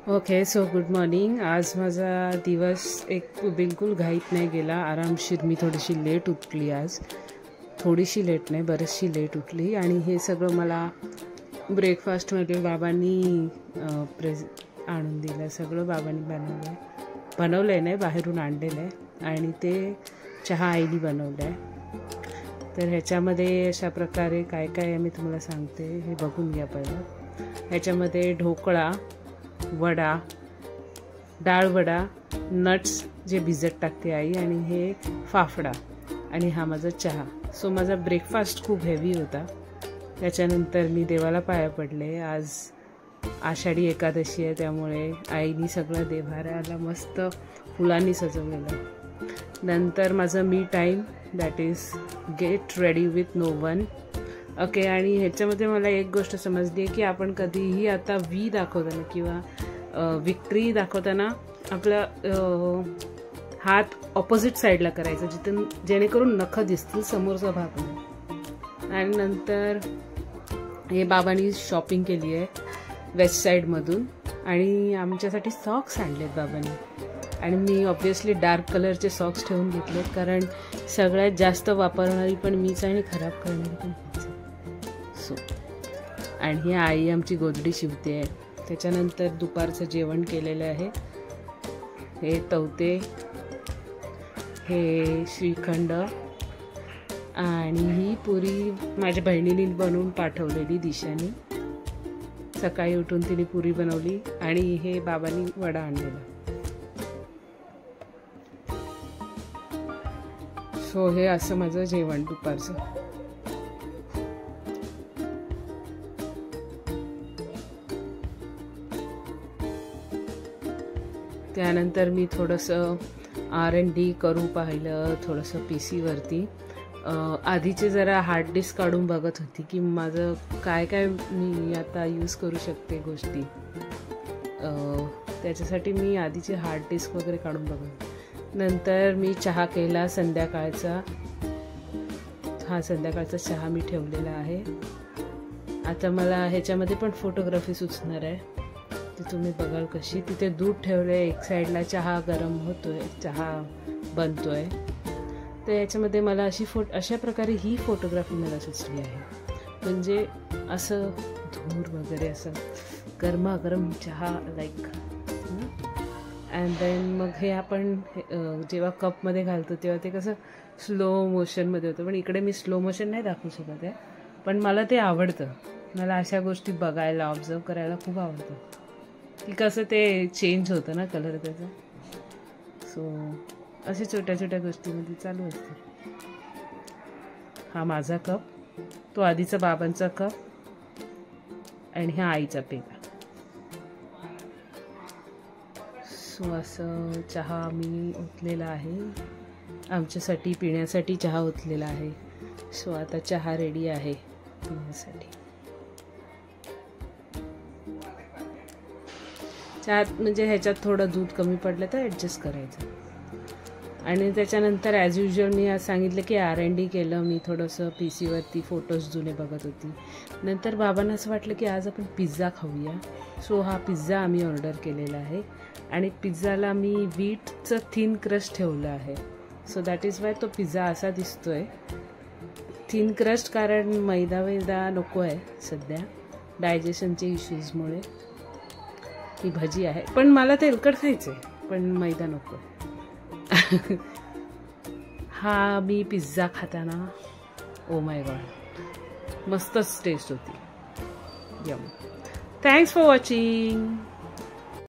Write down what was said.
Okay, so good morning. आज माझा दिवस एक बिलकुल घाईत नाही गेला. आरामशीर मी थोडीशी लेट उठली आज. थोडीशी लेट नाही, बरीचशी लेट उठली. आणि हे सगळं मला ब्रेकफास्टमध्ये बाबांनी आणून दिलं. सगळं बाबांनी बनवलं आहे नाही, बाहेरून आणलेलं आहे. आणि ते चहा आईनी बनवलं आहे. तर ह्याच्यामध्ये अशा प्रकारे काय काय आहे मी तुम्हाला सांगते, हे बघून घ्या पहिलं. ह्याच्यामध्ये ढोकळा, वडा, डाळ वडा, नट्स जे भिजत टाकते आई, आणि हे फाफडा, आणि हा माझा चहा. सो माझा ब्रेकफास्ट खूप हेवी होता. त्याच्यानंतर मी देवाला पाया पडले. आज आषाढी एकादशी आहे, त्यामुळे आईनी सगळं देव्हाऱ्याला मस्त फुलांनी सजवलेलं. नंतर माझं me time, that is get ready with no one. Okay. आणि ह्याच्यामध्ये मला एक गोष्ट समजली आहे की आपण कधीही आता वी दाखवताना किंवा विक्ट्री दाखवताना आपला हात ऑपोजिट साईडला करायचा, जेणेकरून नखं दिसतील, समोरचा भाग नाही. आणि नंतर हे बाबांनी शॉपिंग केली आहे वेस्ट साईडमधून, आणि आमच्यासाठी सॉक्स आणलेत बाबांनी. आणि मी ऑब्व्हियसली डार्क कलरचे सॉक्स ठेवून घेतलेत, कारण सगळ्यात जास्त वापरणारी पण मीच आणि खराब करणारी पण मीच. सो आणि ही आई आमची गोधडी शिवते आहे. त्याच्यानंतर दुपारचं जेवण केलेलं आहे. हे तवते, हे श्रीखंड, आणि ही पुरी माझ्या बहिणीने बनवून पाठवलेली दिशाने. सकाळी उठून तिने पुरी बनवली, आणि हे बाबांनी वडा आणलेला. सो हे असं माझं जेवण दुपारचं. त्यानंतर मी थोडंसं R&D करून पाहिलं, थोडंसं PC वरती. आधीचे जरा हार्ड डिस्क काढून बघत होती की माझं काय काय मी आता यूज करू शकते गोष्टी. त्याच्यासाठी मी आधीचे हार्ड डिस्क वगैरे काढून बघत. नंतर मी चहा केला संध्याकाळचा. हा संध्याकाळचा चहा मी ठेवलेला आहे. आता मला ह्याच्यामध्ये पण फोटोग्राफी सुचणार आहे, ते तुम्ही बघाल कशी. तिथे दूध ठेवलं आहे, एक साईडला चहा गरम होतोय, चहा बनतोय. तर याच्यामध्ये मला अशा प्रकारे ही फोटोग्राफी मला सुचली आहे. म्हणजे असं धूर वगैरे, असं गरमागरम चहा लाईक. अँड देन मग हे आपण जेव्हा कपमध्ये घालतो तेव्हा ते कसं स्लो मोशनमध्ये होतं. पण इकडे मी स्लो मोशन नाही दाखवू शकत आहे, पण मला ते आवडतं. मला अशा गोष्टी बघायला, ऑब्झर्व करायला खूप आवडतं की कसं ते चेंज होतं ना कलर त्याचा. सो असे छोट्या छोट्या गोष्टीमध्ये चालू असते. हा माझा कप, तो आधीचा बाबांचा कप, आणि हा आईचा पेला. सो असं चहा मी ओतलेला आहे. आमच्यासाठी पिण्यासाठी चहा ओतलेला आहे. सो आता चहा रेडी आहे पिण्यासाठी. चहात म्हणजे ह्याच्यात थोडं दूध कमी पडलं तर ॲडजस्ट करायचं. आणि त्याच्यानंतर ॲज युजल मी आज सांगितलं की R&D केलं. मी थोडंसं PC वरती फोटोज जुने बघत होती. नंतर बाबांना असं वाटलं की आज आपण पिझ्झा खाऊया. सो हा पिझ्झा आम्ही ऑर्डर केलेला आहे. आणि पिझ्झाला मी व्हीटचं थिन क्रस्ट ठेवलं आहे. सो दॅट इज वाय तो पिझ्झा असा दिसतोय. थिन क्रस्ट कारण मैदा नको आहे सध्या डायजेशनचे इश्यूजमुळे. ही भजी आहे, पण मला तेलकट खायचं आहे, पण मैदा नको. हा मी पिझ्झा खाताना ओ माय गॉड मस्तच टेस्ट होती. यम. Thanks for watching.